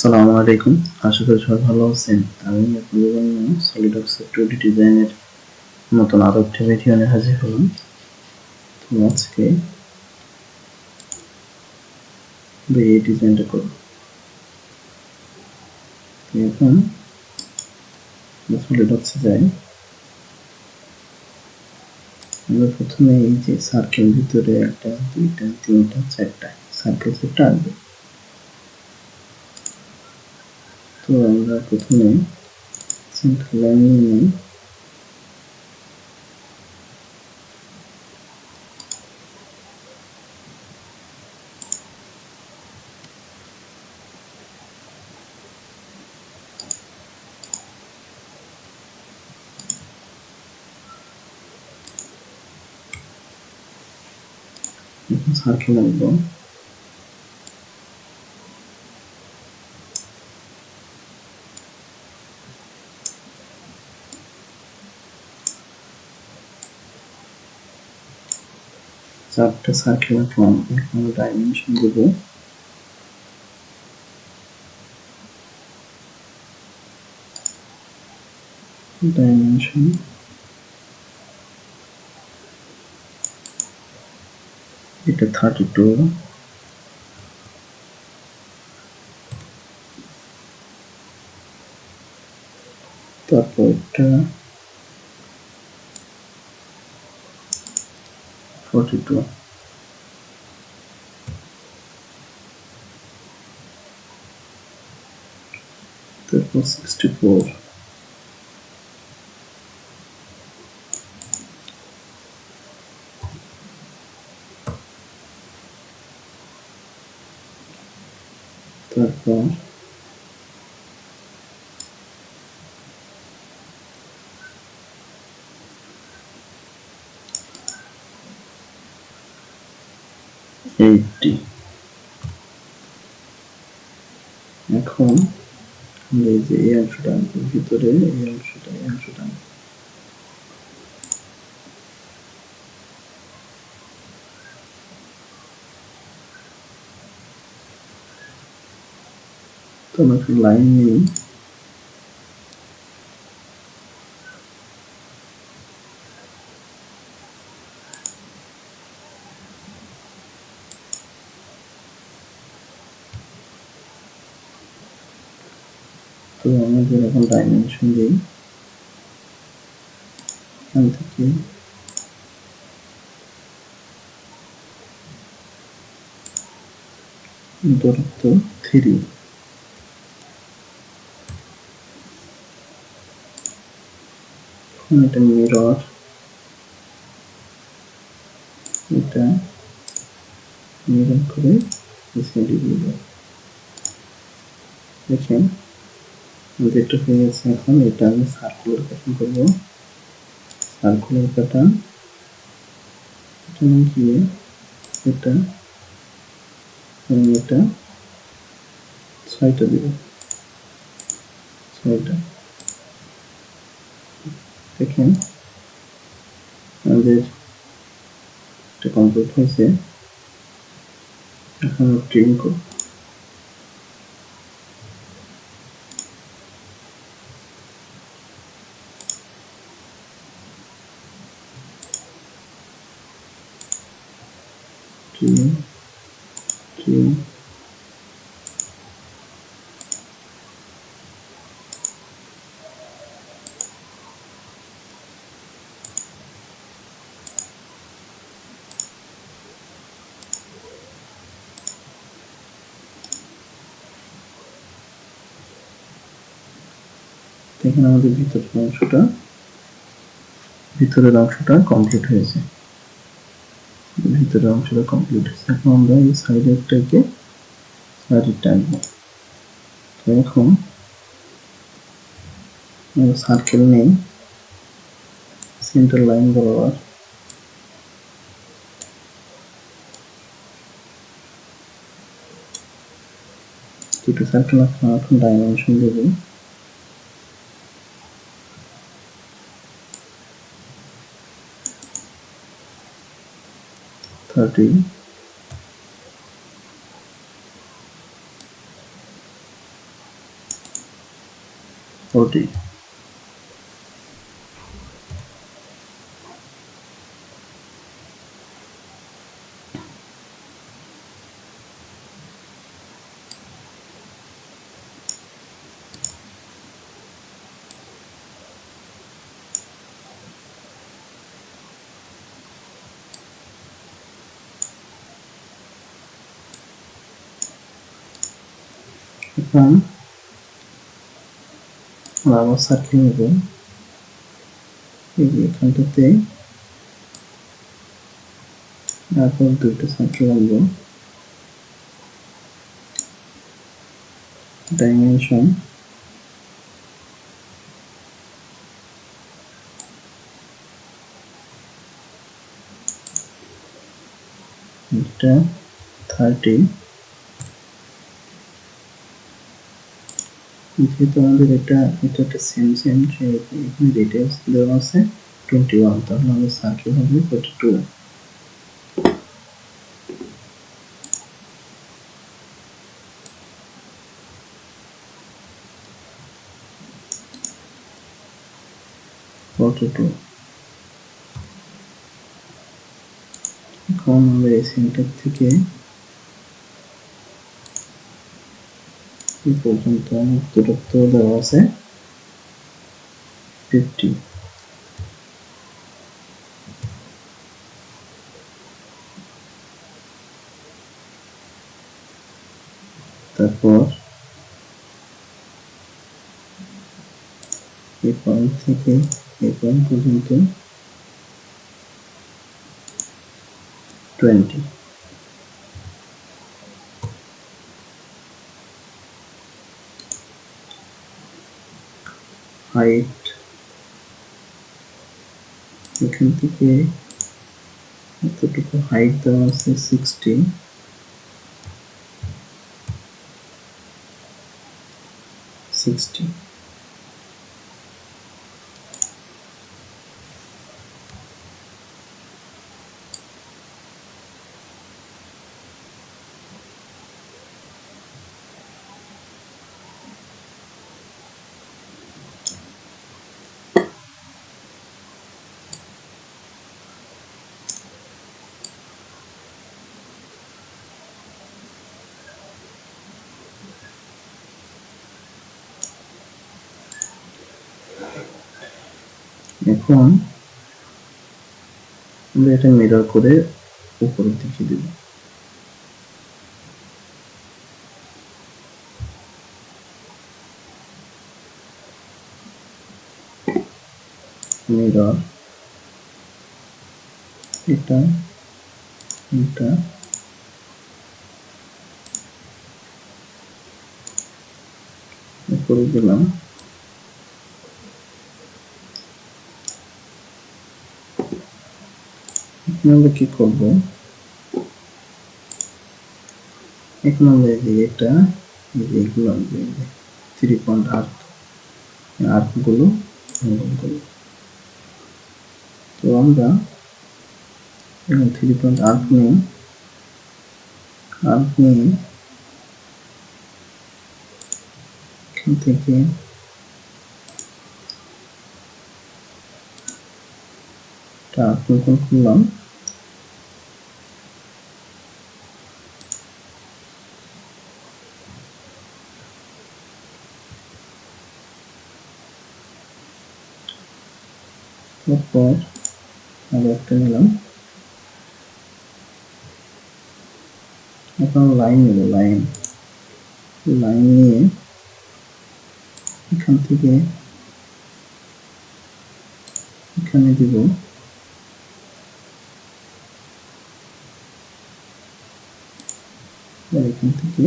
আসসালামু আলাইকুম, আশা করি সবাই ভালো আছেন। আমি আপনাদের জন্য SolidWorks 2D ডিজাইনের নতুন আরো একটি ভিডিও নিয়ে হাজির হলাম। তো আজকে এই ডিজাইনটা করব। এখন SolidWorks যাই। আমরা প্রথমে এই যে সার্কেল ভিতরে একটা, দুইটা, তিনটা, চারটা সার্কেল সেটটা আঁকবো। তো আমরা প্রথমে সেন্টার লাইন নিয়ে সার্কেল আঁকবো। চারটা সার্কেল আঁকলাম। এখন ডাইমেনশন দেবো। ডাইমেনশন এটা 32, তারপর এটা 42, তারপর 64, তারপর 80। এখন এই যে এই অংশটা ভিতরে, এই অংশটা তো আমরা একটু লাইন নিই। তো আমাদের এখন ডাইমেনশন দিই। এখান থেকে দূরত্ব 3। এটা মিরর, এটা মিরর করে সাইডে দিব। দেখেন যেটা হয়ে গেছে। এখন এটা আমি সার্কুলার প্যাটার্ন করবো। সার্কুলার প্যাটার্ন এখানে গিয়ে এটা এবং এটা 6টা দিব। 6টা দেখেন আমাদের এটা কমপ্লিট হয়েছে। এখন ট্রিম করব। ট্রিম ট্রিম দেখেন আমাদের ভিতরের অংশটা কমপ্লিট হয়েছে। এখন আমরা এই সাইডেরটাকে সাইডে টানবো। তো এখন সার্কেল নেই, সেন্টার লাইন বরাবর দুটো সার্কেল আঁকলাম। এখন ডাইমেনশন দেব। থার্টি, 40 এখন আবার সার্কেল নেব এই যে এখানটাতে তারপর দুটো সার্কেল আনবো ডাইমেনশন এটা 30 যেহেতু আমাদের এটা একটা সেম এখানে ডিটেলস দেওয়া আছে 21 তাহলে আমাদের সার্কেল হবে 42 এখন আমরা এই সেন্টার থেকে এই পর্যন্ত দূরত্ব দেওয়া আছে 50 তারপর এই পয়েন্ট থেকে এই পয়েন্ট পর্যন্ত 20 হাইট এখান থেকে এতটুকু হাইট দেওয়া আছে 60 এখন আমরা এটা মিরর করে উপরের দিকে দেব মিরর এটা এটা উপরে দিলাম আমরা কি করব এখন আমরা এই যে এটা এগুলো 3 পয়েন্ট আর্ক গুলো অঙ্কন করব তো আমরা এখন 3 পয়েন্ট আর্ক নিয়ে এখান থেকে একটা আর্ক অঙ্কন করলাম তারপর আরো একটা নিলাম এখন লাইন নেব লাইন নিয়ে এখান থেকে এখানে দিব আর এখান থেকে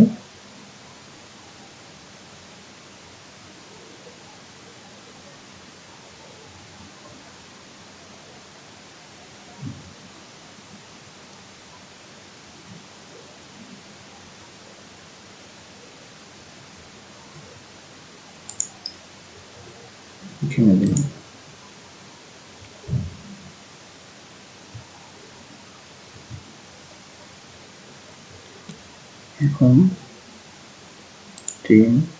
এখানে দিলাম এখন 10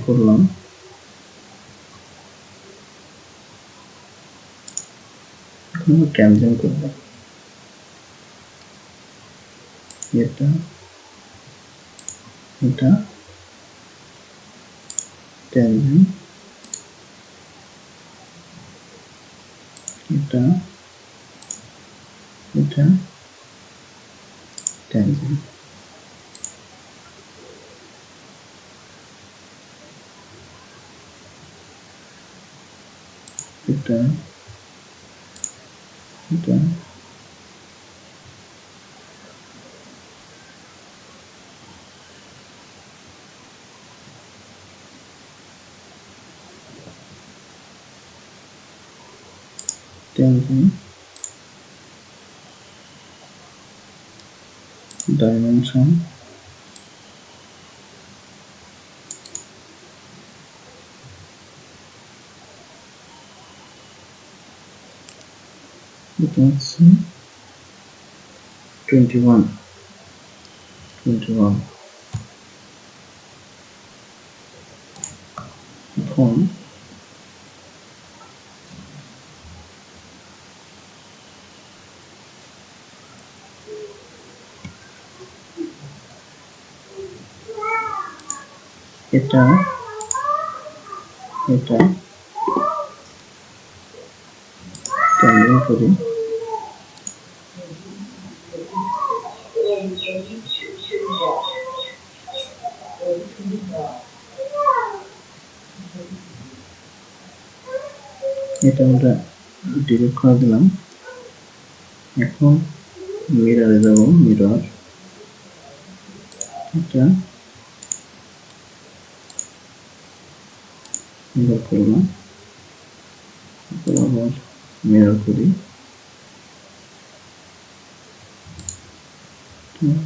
করলাম, ক্যামজেন করব, এটা এটা ট্যানজেন্ট, এটা এটা ট্যানজেন্ট, এটা এটা ট্যানজেন্ট, ডাইমেনশন, এটা হচ্ছে 21 এখন এটা এটা ট্যানজেন্ট করি, এটা আমরা ডিলিট করে দিলাম। এখন মিররে যাব, মিরর, এটা মিরর করলাম, আবার মিরর করি,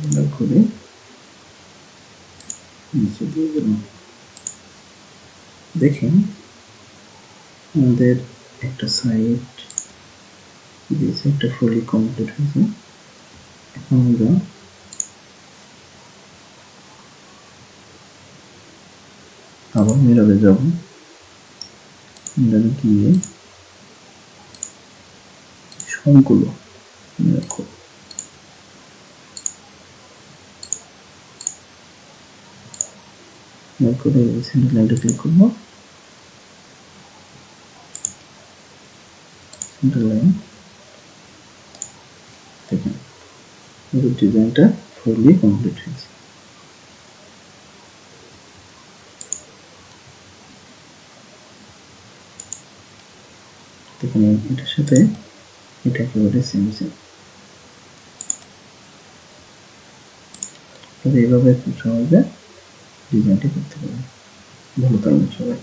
মিরর করে নিচে দিয়ে দিলাম। দেখেন আমাদের একটা সাইড দিয়েছে, একটা ফুলি কমপ্লিট হয়েছে। এখন আমরা আবার মিররে যাব, মিররে গিয়ে সবগুলো মিরর করব, মিরর করে সেন্টার লাইনটা ক্লিক করব, সেন্টার লাইন। দেখেন আমাদের ডিজাইনটা ফুলি কমপ্লিট হয়েছে। দেখেন এটার সাথে এটা একেবারে সেম সেম। তবে এইভাবে খুব সহজে ডিজাইনটি করতে পারবেন। ভালো থাকবেন সবাই।